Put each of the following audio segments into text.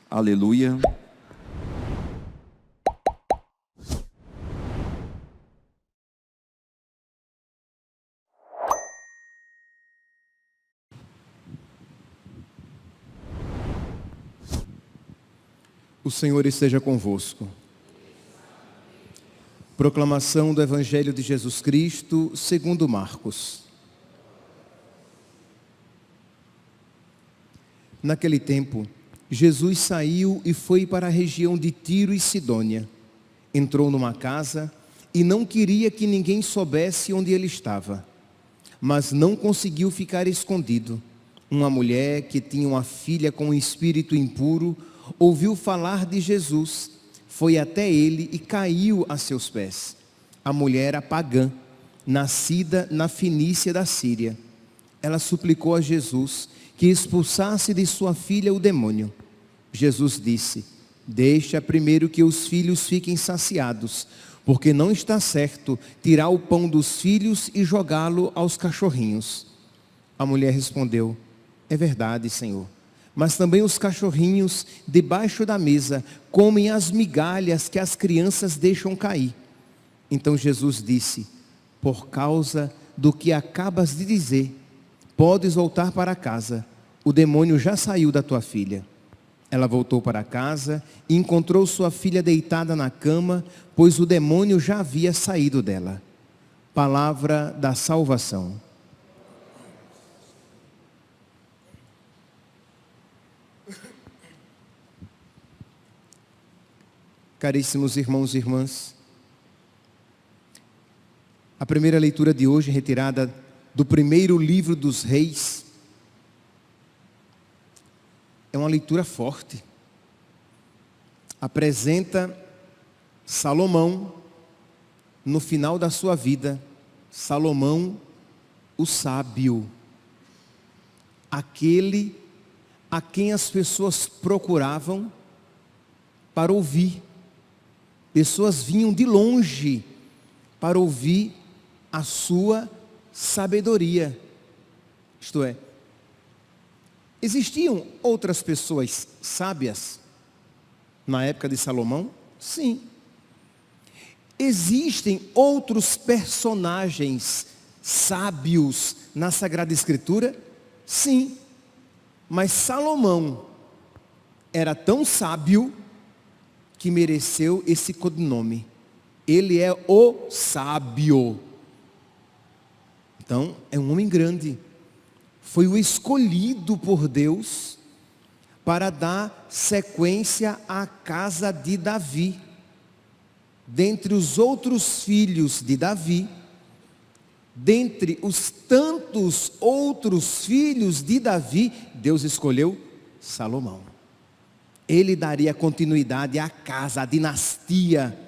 Aleluia. O Senhor esteja convosco. Proclamação do Evangelho de Jesus Cristo, segundo Marcos. Naquele tempo, Jesus saiu e foi para a região de Tiro e Sidônia. Entrou numa casa e não queria que ninguém soubesse onde ele estava. Mas não conseguiu ficar escondido. Uma mulher que tinha uma filha com um espírito impuro ouviu falar de Jesus, foi até ele e caiu a seus pés. A mulher era pagã, nascida na Fenícia da Síria. Ela suplicou a Jesus que expulsasse de sua filha o demônio. Jesus disse: deixa primeiro que os filhos fiquem saciados, porque não está certo tirar o pão dos filhos e jogá-lo aos cachorrinhos. A mulher respondeu: é verdade, Senhor. Mas também os cachorrinhos debaixo da mesa comem as migalhas que as crianças deixam cair. Então Jesus disse: por causa do que acabas de dizer, podes voltar para casa. O demônio já saiu da tua filha. Ela voltou para casa e encontrou sua filha deitada na cama, pois o demônio já havia saído dela. Palavra da salvação. Caríssimos irmãos e irmãs, a primeira leitura de hoje, retirada do primeiro livro dos Reis, é uma leitura forte. Apresenta Salomão no final da sua vida, Salomão o sábio, aquele a quem as pessoas procuravam para ouvir. Pessoas vinham de longe para ouvir a sua sabedoria. Isto é, existiam outras pessoas sábias na época de Salomão? Sim. Existem outros personagens sábios na Sagrada Escritura? Sim. Mas Salomão era tão sábio que mereceu esse codinome. Ele é o sábio. Então, é um homem grande. Foi o escolhido por Deus para dar sequência à casa de Davi. Dentre os outros filhos de Davi, dentre os tantos outros filhos de Davi, Deus escolheu Salomão. Ele daria continuidade à casa, à dinastia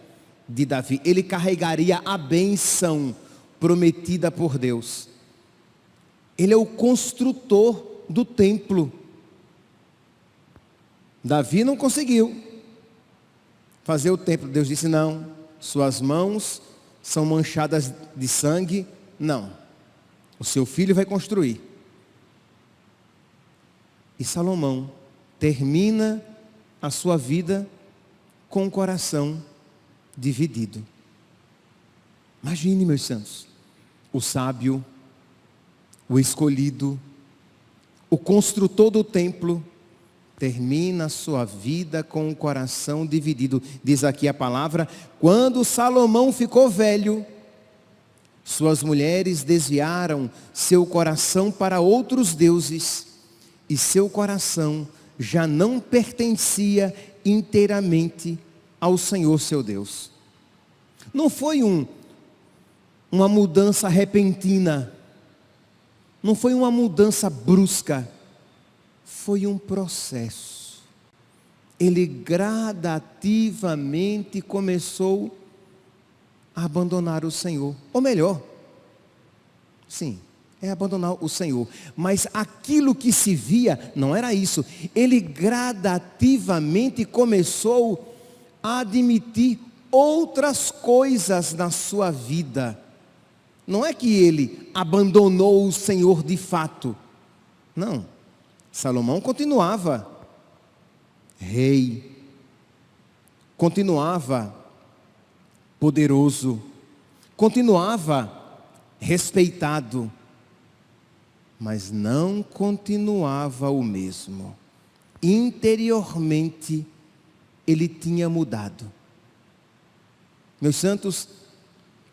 de Davi. Ele carregaria a bênção prometida por Deus. Ele é o construtor do templo. Davi não conseguiu fazer o templo. Deus disse: não, suas mãos são manchadas de sangue. Não, o seu filho vai construir. E Salomão termina a sua vida com o coração dividido. Imagine, meus santos, o sábio, o escolhido, o construtor do templo, termina a sua vida com o coração dividido. Diz aqui a palavra: quando Salomão ficou velho, suas mulheres desviaram seu coração para outros deuses, e seu coração já não pertencia inteiramente ao Senhor seu Deus. Não foi uma mudança repentina, não foi uma mudança brusca, foi um processo. Ele gradativamente começou a abandonar o Senhor, ou melhor, sim, é abandonar o Senhor, mas aquilo que se via não era isso. Ele gradativamente começou a admitir outras coisas na sua vida. Não é que ele abandonou o Senhor de fato. Não. Salomão continuava rei, continuava poderoso, continuava respeitado, mas não continuava o mesmo. Interiormente, ele tinha mudado. Meus santos,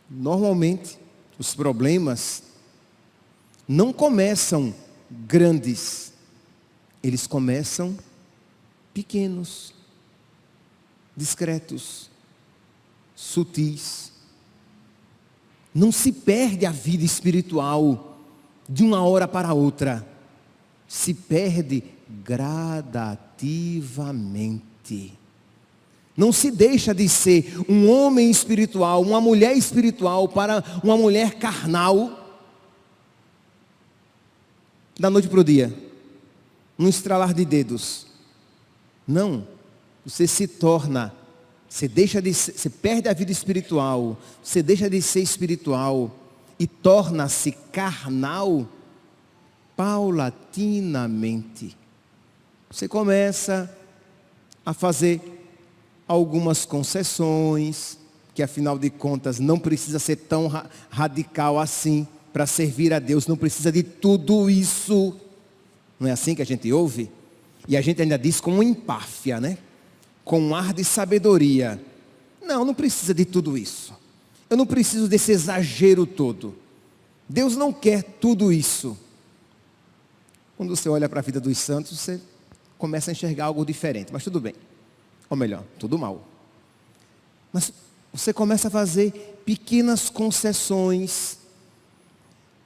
normalmente, os problemas não começam grandes, eles começam pequenos, discretos, sutis. Não se perde a vida espiritual de uma hora para outra. Se perde gradativamente. Não se deixa de ser um homem espiritual, uma mulher espiritual para uma mulher carnal da noite para o dia, num estralar de dedos. Não, você se torna, você perde a vida espiritual, você deixa de ser espiritual e torna-se carnal paulatinamente. Você começa a fazer algumas concessões, que afinal de contas não precisa ser tão radical assim para servir a Deus, não precisa de tudo isso. Não é assim que a gente ouve? E a gente ainda diz com empáfia, né? Com um ar de sabedoria. Não precisa de tudo isso. Eu não preciso desse exagero todo. Deus não quer tudo isso. Quando você olha para a vida dos santos, você começa a enxergar algo diferente, mas tudo bem. Ou melhor, tudo mal. Mas você começa a fazer pequenas concessões.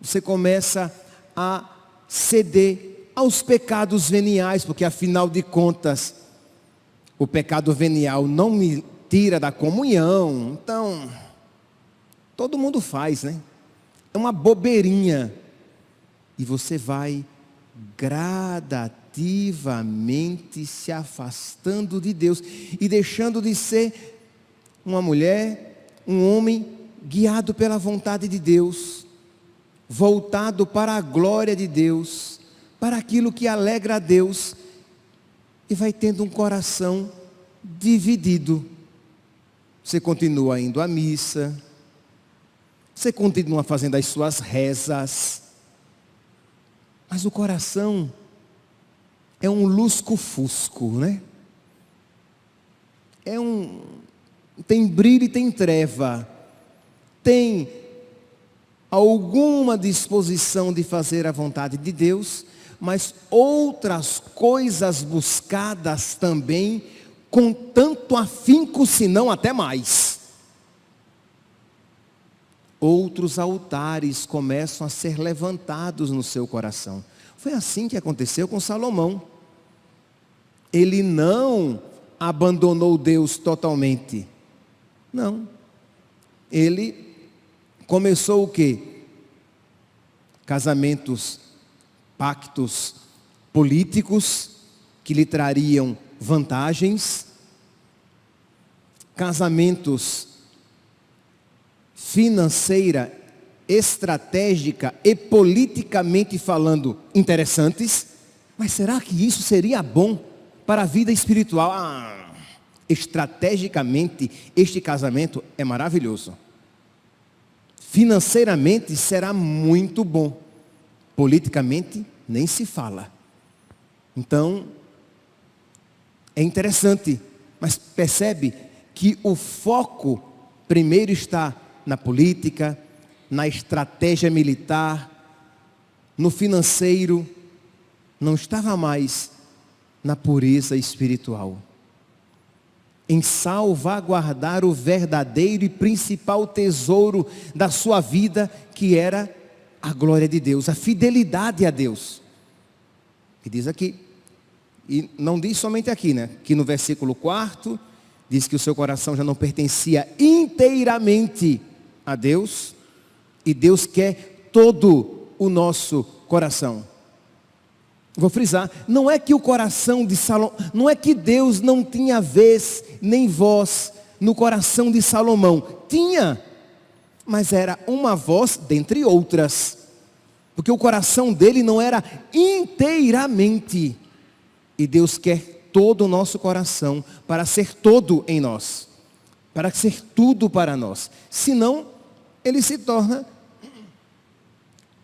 Você começa a ceder aos pecados veniais, porque afinal de contas, o pecado venial não me tira da comunhão. Então, todo mundo faz, né? É uma bobeirinha. E você vai gradativamente se afastando de Deus e deixando de ser uma mulher, um homem guiado pela vontade de Deus, voltado para a glória de Deus, para aquilo que alegra a Deus, e vai tendo um coração dividido. Você continua indo à missa, você continua fazendo as suas rezas, mas o coração é um lusco-fusco, né? Tem brilho e tem treva. Tem alguma disposição de fazer a vontade de Deus, mas outras coisas buscadas também com tanto afinco, se não até mais. Outros altares começam a ser levantados no seu coração. Foi assim que aconteceu com Salomão. Ele não abandonou Deus totalmente. Não. Ele começou o quê? Casamentos, pactos políticos que lhe trariam vantagens. Casamentos financeira, estratégica e politicamente falando interessantes, mas será que isso seria bom para a vida espiritual? Estrategicamente, este casamento é maravilhoso. Financeiramente será muito bom. Politicamente, nem se fala. Então, é interessante, mas percebe que o foco primeiro está na política, na estratégia militar, no financeiro, não estava mais na pureza espiritual. Em salvaguardar o verdadeiro e principal tesouro da sua vida, que era a glória de Deus, a fidelidade a Deus. E diz aqui, e não diz somente aqui, né? Que no versículo 4, diz que o seu coração já não pertencia inteiramente a Deus, e Deus quer todo o nosso coração. Vou frisar, não é que o coração de Salomão, não é que Deus não tinha vez nem voz no coração de Salomão? Tinha, mas era uma voz dentre outras. Porque o coração dele não era inteiramente. E Deus quer todo o nosso coração para ser todo em nós. Para ser tudo para nós. Senão, ele se torna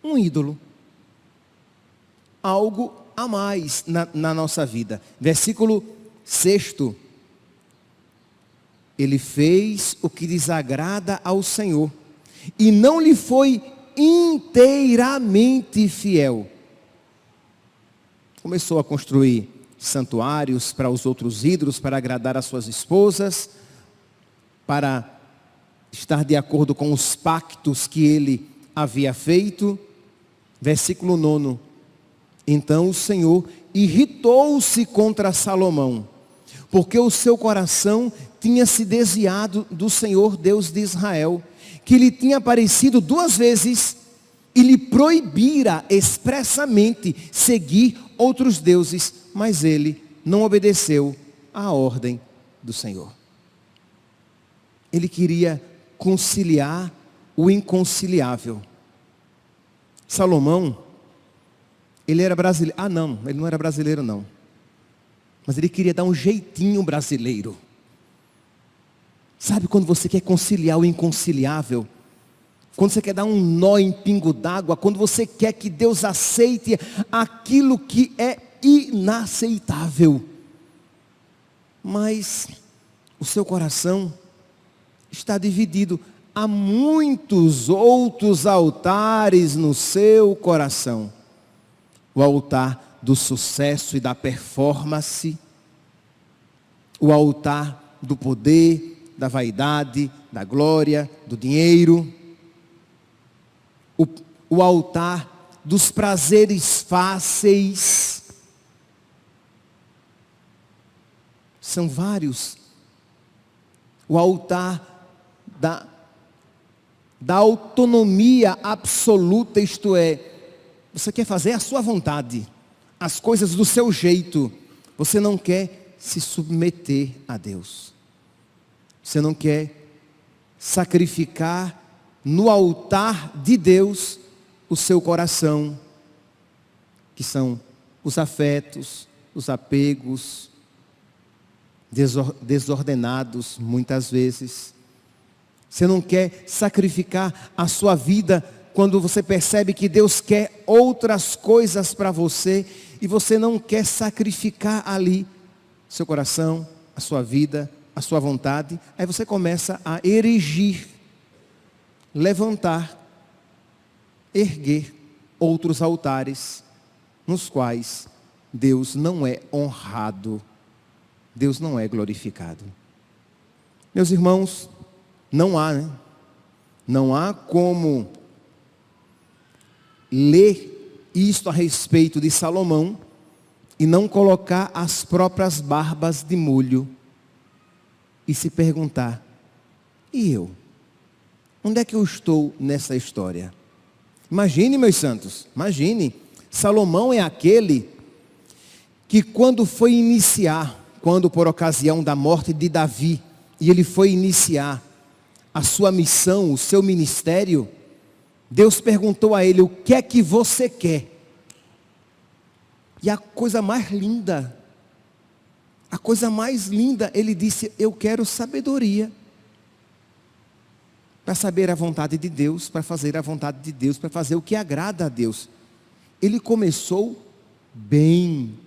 um ídolo. Algo a mais na nossa vida. Versículo 6. Ele fez o que desagrada ao Senhor. E não lhe foi inteiramente fiel. Começou a construir santuários para os outros ídolos, para agradar as suas esposas, para estar de acordo com os pactos que ele havia feito. Versículo 9. Então o Senhor irritou-se contra Salomão, porque o seu coração tinha se desviado do Senhor Deus de Israel, que lhe tinha aparecido 2 vezes e lhe proibira expressamente seguir outros deuses, mas ele não obedeceu à ordem do Senhor. Ele queria conciliar o inconciliável. Salomão, ele era brasileiro. Não, ele não era brasileiro não. Mas ele queria dar um jeitinho brasileiro. Sabe quando você quer conciliar o inconciliável? Quando você quer dar um nó em pingo d'água, quando você quer que Deus aceite aquilo que é inaceitável. Mas o seu coração está dividido. Há muitos outros altares no seu coração. O altar do sucesso e da performance. O altar do poder, da vaidade, da glória, do dinheiro. O altar dos prazeres fáceis. São vários. O altar da autonomia absoluta, isto é, você quer fazer a sua vontade, as coisas do seu jeito. Você não quer se submeter a Deus. Você não quer sacrificar no altar de Deus o seu coração, que são os afetos, os apegos, desordenados muitas vezes. Você não quer sacrificar a sua vida quando você percebe que Deus quer outras coisas para você e você não quer sacrificar ali seu coração, a sua vida, a sua vontade. Aí você começa a erigir, levantar, erguer outros altares nos quais Deus não é honrado, Deus não é glorificado. Meus irmãos, não há como ler isto a respeito de Salomão e não colocar as próprias barbas de molho e se perguntar: e eu? Onde é que eu estou nessa história? Imagine, meus santos, imagine, Salomão é aquele que quando por ocasião da morte de Davi, e ele foi iniciar a sua missão, o seu ministério, Deus perguntou a ele: o que é que você quer? E a coisa mais linda, ele disse: eu quero sabedoria. Para saber a vontade de Deus, para fazer a vontade de Deus, para fazer o que agrada a Deus. Ele começou bem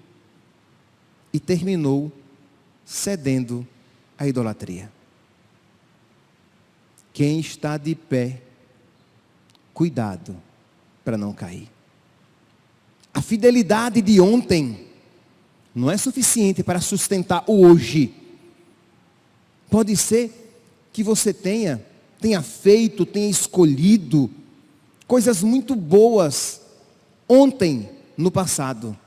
e terminou cedendo à idolatria. Quem está de pé, cuidado para não cair. A fidelidade de ontem não é suficiente para sustentar o hoje. Pode ser que você tenha feito, tenha escolhido coisas muito boas ontem, no passado.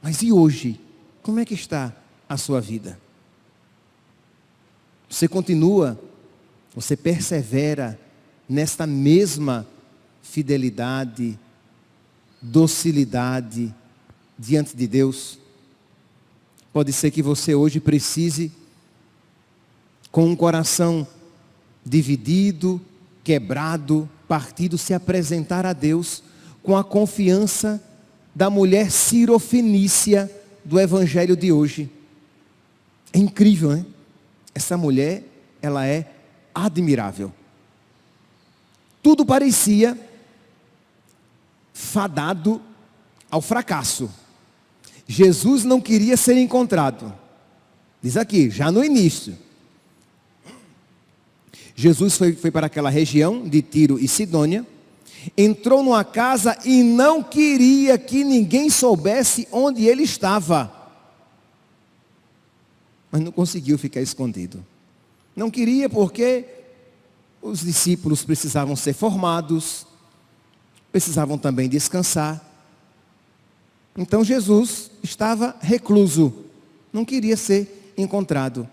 Mas e hoje? Como é que está a sua vida? Você continua, você persevera nesta mesma fidelidade, docilidade diante de Deus? Pode ser que você hoje precise com um coração dividido, quebrado, partido, se apresentar a Deus com a confiança da mulher sirofenícia do evangelho de hoje. É incrível, né? Essa mulher, ela é admirável. Tudo parecia fadado ao fracasso. Jesus não queria ser encontrado. Diz aqui, já no início. Jesus foi para aquela região de Tiro e Sidônia, entrou numa casa e não queria que ninguém soubesse onde ele estava. Mas não conseguiu ficar escondido. Não queria porque os discípulos precisavam ser formados, precisavam também descansar. Então Jesus estava recluso, não queria ser encontrado.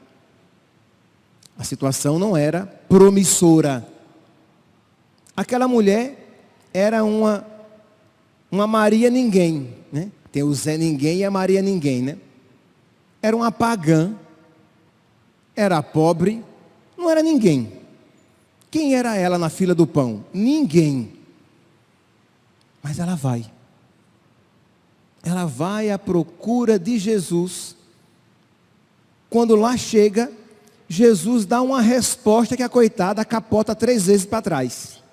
A situação não era promissora. Aquela mulher era uma Maria ninguém, né? Tem o Zé ninguém e a Maria ninguém, né? Era uma pagã, era pobre, não era ninguém. Quem era ela na fila do pão? Ninguém. Mas ela vai. Ela vai à procura de Jesus. Quando lá chega, Jesus dá uma resposta que a coitada capota 3 vezes para trás.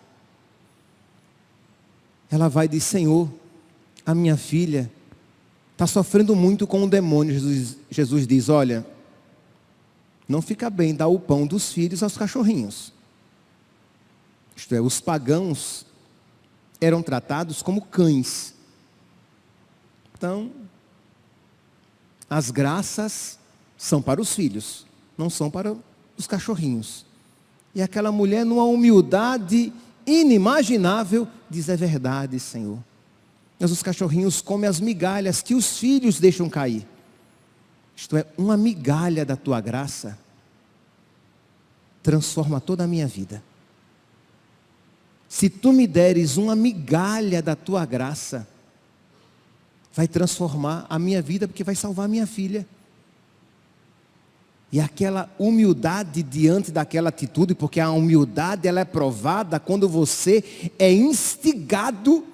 Ela vai e diz: Senhor, a minha filha está sofrendo muito com o demônio. Jesus diz: olha, não fica bem dar o pão dos filhos aos cachorrinhos. Isto é, os pagãos eram tratados como cães. Então, as graças são para os filhos, não são para os cachorrinhos. E aquela mulher, numa humildade inimaginável, diz: é verdade, Senhor. Mas os cachorrinhos comem as migalhas que os filhos deixam cair. Isto é, uma migalha da tua graça transforma toda a minha vida. Se tu me deres uma migalha da tua graça, vai transformar a minha vida, porque vai salvar a minha filha. E aquela humildade diante daquela atitude, porque a humildade ela é provada quando você é instigado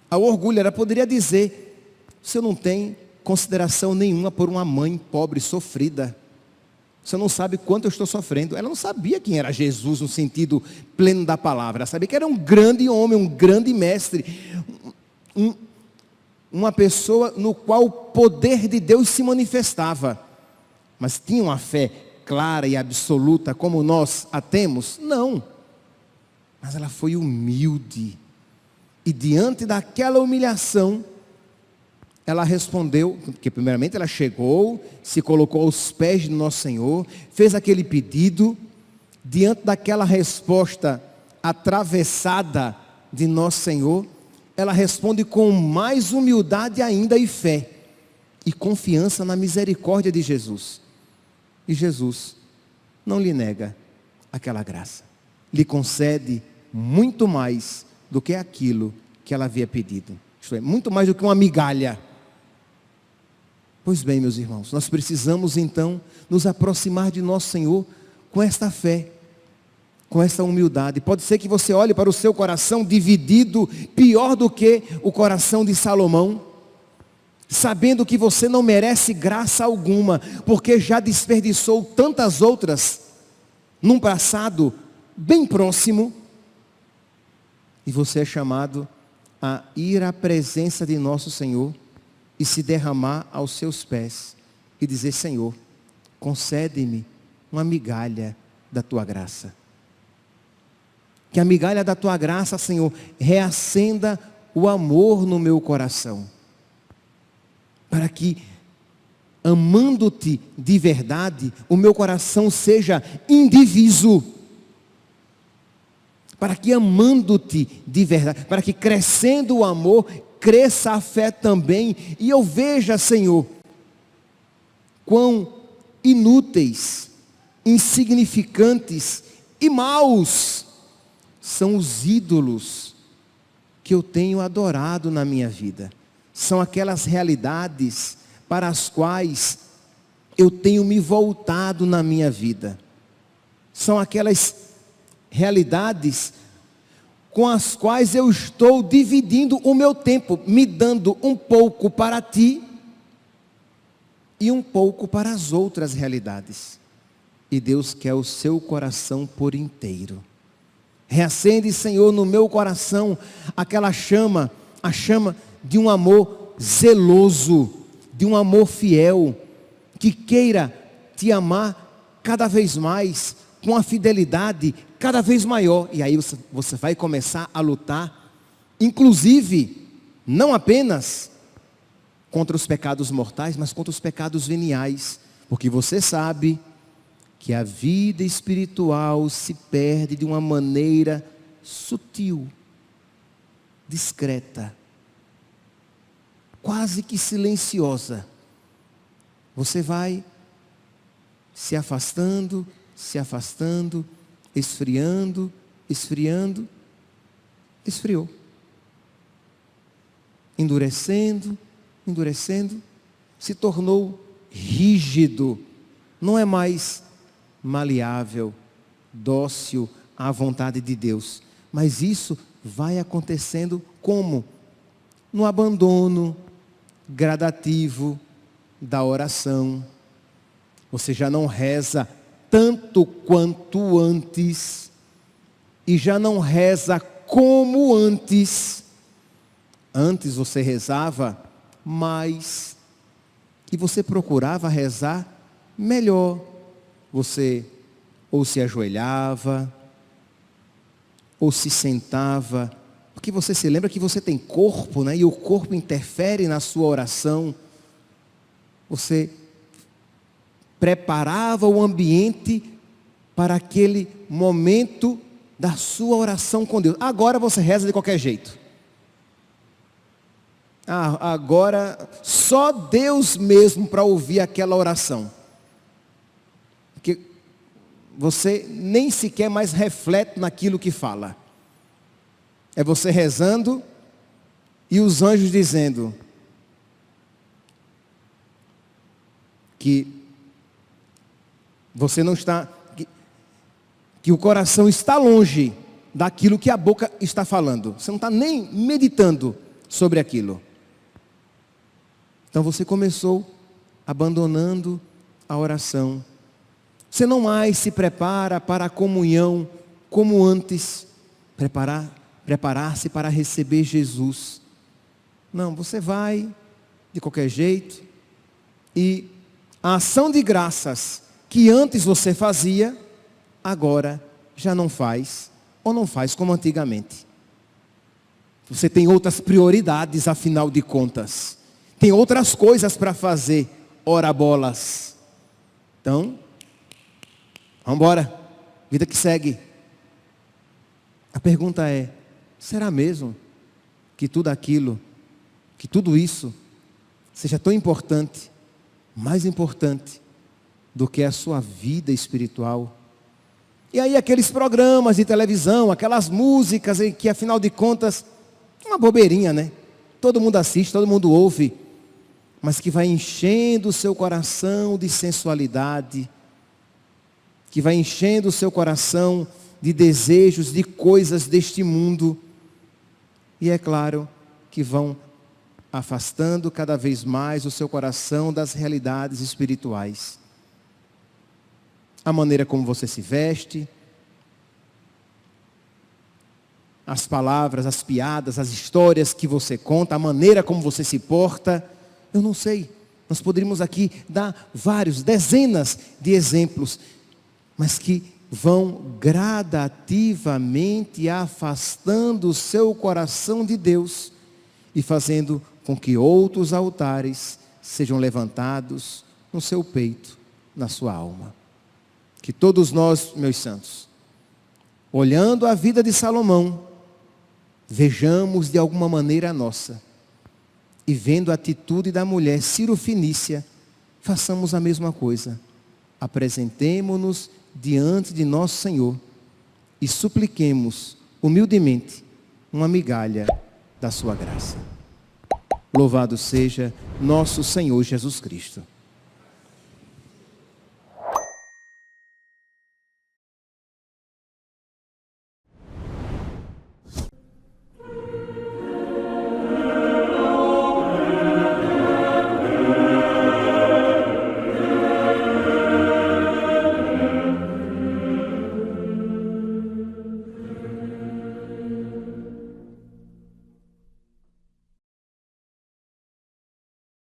ao orgulho. Ela poderia dizer: você não tem consideração nenhuma por uma mãe pobre, sofrida. Você não sabe quanto eu estou sofrendo. Ela não sabia quem era Jesus no sentido pleno da palavra. Ela sabia que era um grande homem, um grande mestre. Uma pessoa no qual o poder de Deus se manifestava. Mas tinha uma fé clara e absoluta como nós a temos? Não. Mas ela foi humilde. E diante daquela humilhação, ela respondeu, porque primeiramente ela chegou, se colocou aos pés do nosso Senhor, fez aquele pedido. Diante daquela resposta atravessada de nosso Senhor, ela responde com mais humildade ainda e fé. E confiança na misericórdia de Jesus. E Jesus não lhe nega aquela graça. Lhe concede muito mais do que aquilo que ela havia pedido. Isto é, muito mais do que uma migalha. Pois bem, meus irmãos, nós precisamos então nos aproximar de nosso Senhor com esta fé, com esta humildade. Pode ser que você olhe para o seu coração dividido, pior do que o coração de Salomão, sabendo que você não merece graça alguma, porque já desperdiçou tantas outras num passado bem próximo, e você é chamado a ir à presença de nosso Senhor e se derramar aos seus pés e dizer: Senhor, concede-me uma migalha da tua graça. Que a migalha da tua graça, Senhor, reacenda o amor no meu coração. Para que, amando-te de verdade, o meu coração seja indiviso. Para que, amando-te de verdade, para que, crescendo o amor, cresça a fé também. E eu veja, Senhor, quão inúteis, insignificantes e maus são os ídolos que eu tenho adorado na minha vida. São aquelas realidades para as quais eu tenho me voltado na minha vida. São aquelas realidades com as quais eu estou dividindo o meu tempo, me dando um pouco para ti e um pouco para as outras realidades. E Deus quer o seu coração por inteiro. Reacende, Senhor, no meu coração aquela chama, a chama de um amor zeloso, de um amor fiel, que queira te amar cada vez mais, com a fidelidade cada vez maior. E aí você vai começar a lutar, inclusive, não apenas contra os pecados mortais, mas contra os pecados veniais. Porque você sabe que a vida espiritual se perde de uma maneira sutil, discreta, quase que silenciosa. Você vai se afastando, esfriando, esfriou. Endurecendo, se tornou rígido, não é mais maleável, dócil à vontade de Deus. Mas isso vai acontecendo como? No abandono gradativo da oração. Você já não reza tanto quanto antes, e já não reza como antes. Antes você rezava mais, e você procurava rezar melhor. Você ou se ajoelhava, ou se sentava, porque você se lembra que você tem corpo, né? E o corpo interfere na sua oração. Você preparava o ambiente para aquele momento da sua oração com Deus. Agora você reza de qualquer jeito. Agora só Deus mesmo para ouvir aquela oração. Porque você nem sequer mais reflete naquilo que fala. É você rezando e os anjos dizendo que você não está, que o coração está longe daquilo que a boca está falando. Você não está nem meditando sobre aquilo. Então você começou abandonando a oração. Você não mais se prepara para a comunhão como antes. Preparar-se para receber Jesus. Não, você vai de qualquer jeito. E a ação de graças que antes você fazia, agora já não faz, ou não faz como antigamente. Você tem outras prioridades, afinal de contas. Tem outras coisas para fazer, ora bolas. Então, vamos embora, vida que segue. A pergunta é, será mesmo que tudo isso, seja tão importante, mais importante, do que a sua vida espiritual? E aí aqueles programas de televisão, aquelas músicas em que afinal de contas, é uma bobeirinha, né? Todo mundo assiste, todo mundo ouve, mas que vai enchendo o seu coração de sensualidade, que vai enchendo o seu coração de desejos, de coisas deste mundo, e é claro que vão afastando cada vez mais o seu coração das realidades espirituais. A maneira como você se veste, as palavras, as piadas, as histórias que você conta, a maneira como você se porta, eu não sei. Nós poderíamos aqui dar dezenas de exemplos, mas que vão gradativamente afastando o seu coração de Deus e fazendo com que outros altares sejam levantados no seu peito, na sua alma. Que todos nós, meus santos, olhando a vida de Salomão, vejamos de alguma maneira a nossa. E vendo a atitude da mulher Ciro-Fenícia, façamos a mesma coisa. Apresentemo-nos diante de nosso Senhor e supliquemos humildemente uma migalha da sua graça. Louvado seja nosso Senhor Jesus Cristo.